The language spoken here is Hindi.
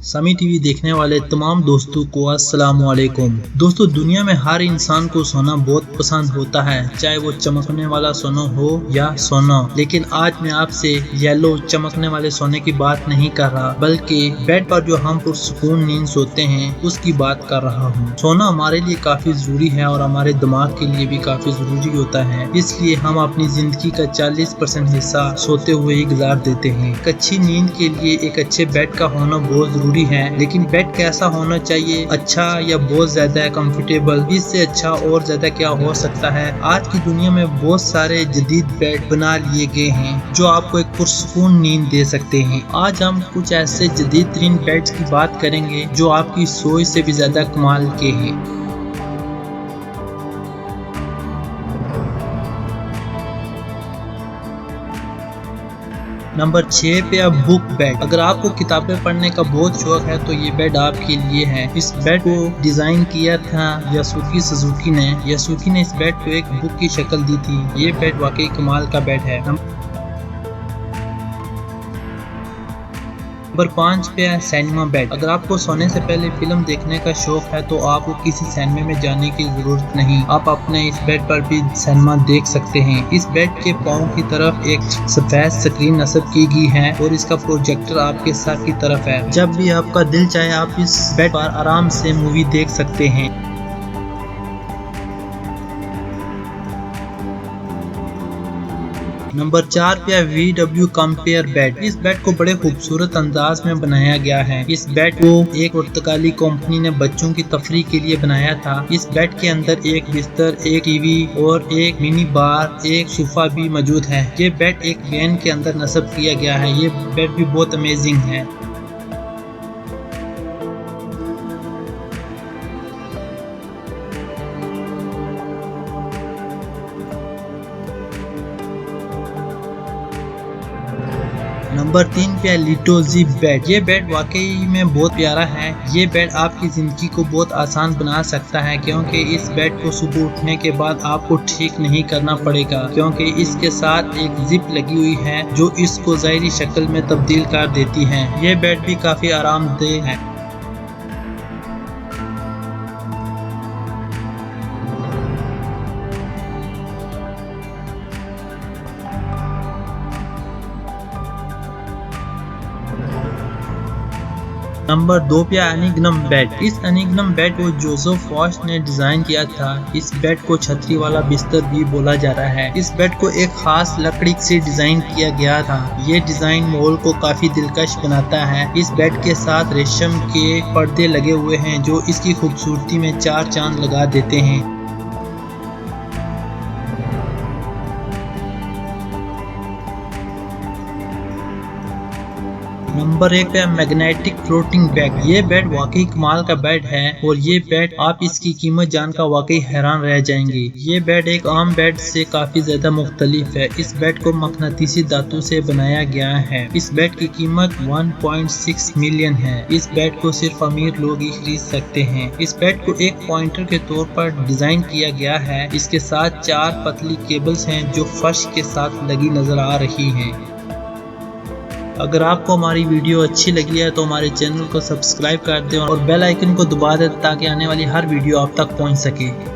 समी टीवी देखने वाले तमाम दोस्तों को अस्सलाम वालेकुम। दोस्तों, दुनिया में हर इंसान को सोना बहुत पसंद होता है, चाहे वो चमकने वाला सोना हो या सोना। लेकिन आज मैं आपसे येलो चमकने वाले सोने की बात नहीं कर रहा, बल्कि बेड पर जो हम पुरसुकून नींद सोते हैं उसकी बात कर रहा हूँ। सोना हमारे लिए काफी जरूरी है और हमारे दिमाग के लिए भी काफी जरूरी होता है, इसलिए हम अपनी जिंदगी का 40% हिस्सा सोते हुए ही गुजार देते हैं। एक अच्छी नींद के लिए एक अच्छे बेड का होना बहुत जरूरी है। लेकिन बेड कैसा होना चाहिए, अच्छा या बहुत ज्यादा कंफर्टेबल? इससे अच्छा और ज्यादा क्या हो सकता है। आज की दुनिया में बहुत सारे जदीद बेड बना लिए गए हैं जो आपको एक पुरसुकून नींद दे सकते हैं। आज हम कुछ ऐसे जदीद तरीन बेड्स की बात करेंगे जो आपकी सोच से भी ज्यादा कमाल के हैं। नंबर 6 पे अब बुक बेड। अगर आपको किताबें पढ़ने का बहुत शौक है तो ये बेड आपके लिए है। इस बेड को डिजाइन किया था यासुकी सुजुकी ने। यासुकी ने इस बेड को एक बुक की शक्ल दी थी। ये बेड वाकई कमाल का बेड है। नंबर 5 पे है सिनेमा बेड। अगर आपको सोने से पहले फिल्म देखने का शौक है तो आपको किसी सिनेमा में जाने की जरूरत नहीं, आप अपने इस बेड पर भी सिनेमा देख सकते हैं। इस बेड के पांव की तरफ एक सफेद स्क्रीन नस्ब की गई है और इसका प्रोजेक्टर आपके सर की तरफ है। जब भी आपका दिल चाहे आप इस बेड पर आराम से मूवी देख सकते हैं। नंबर 4 पे VW कंपेयर बेड। इस बेड को बड़े खूबसूरत अंदाज में बनाया गया है। इस बेड को एक पुर्तगाली कंपनी ने बच्चों की तफरीह के लिए बनाया था। इस बेड के अंदर एक बिस्तर, एक टीवी और एक मिनी बार, एक सोफा भी मौजूद है। ये बेड एक वैन के अंदर नस्ब किया गया है। ये बेड भी बहुत अमेजिंग है। नंबर 3 पे लिटोजी बेड। ये बेड वाकई में बहुत प्यारा है। ये बेड आपकी जिंदगी को बहुत आसान बना सकता है, क्योंकि इस बेड को सुबह उठने के बाद आपको ठीक नहीं करना पड़ेगा, क्योंकि इसके साथ एक जिप लगी हुई है जो इसको ज़ाहिरी शक्ल में तब्दील कर देती है। ये बेड भी काफी आरामदेह है। नंबर 2 पे एनिग्नम बेड। इस एनिग्नम बेड को जोसेफ वॉश ने डिजाइन किया था। इस बेड को छतरी वाला बिस्तर भी बोला जा रहा है। इस बेड को एक खास लकड़ी से डिजाइन किया गया था। ये डिजाइन माहौल को काफी दिलकश बनाता है। इस बेड के साथ रेशम के पर्दे लगे हुए हैं जो इसकी खूबसूरती में 4 चांद लगा देते हैं। नंबर 1 पे मैग्नेटिक फ्लोटिंग बेड। ये बेड वाकई कमाल का बेड है और ये बेड आप इसकी कीमत जानकर वाकई हैरान रह जाएंगे। ये बेड एक आम बेड से काफी ज्यादा मुख्तलिफ है। इस बेड को मकनातीसी धातु से बनाया गया है। इस बेड की कीमत 1.6 मिलियन है। इस बेड को सिर्फ अमीर लोग ही खरीद सकते हैं। इस बेड को एक पॉइंटर के तौर पर डिजाइन किया गया है। इसके साथ 4 पतली केबल्स हैं जो फर्श के साथ लगी नजर आ रही हैं। अगर आपको हमारी वीडियो अच्छी लगी है तो हमारे चैनल को सब्सक्राइब कर दें और बेल आइकन को दबा दें ताकि आने वाली हर वीडियो आप तक पहुंच सके।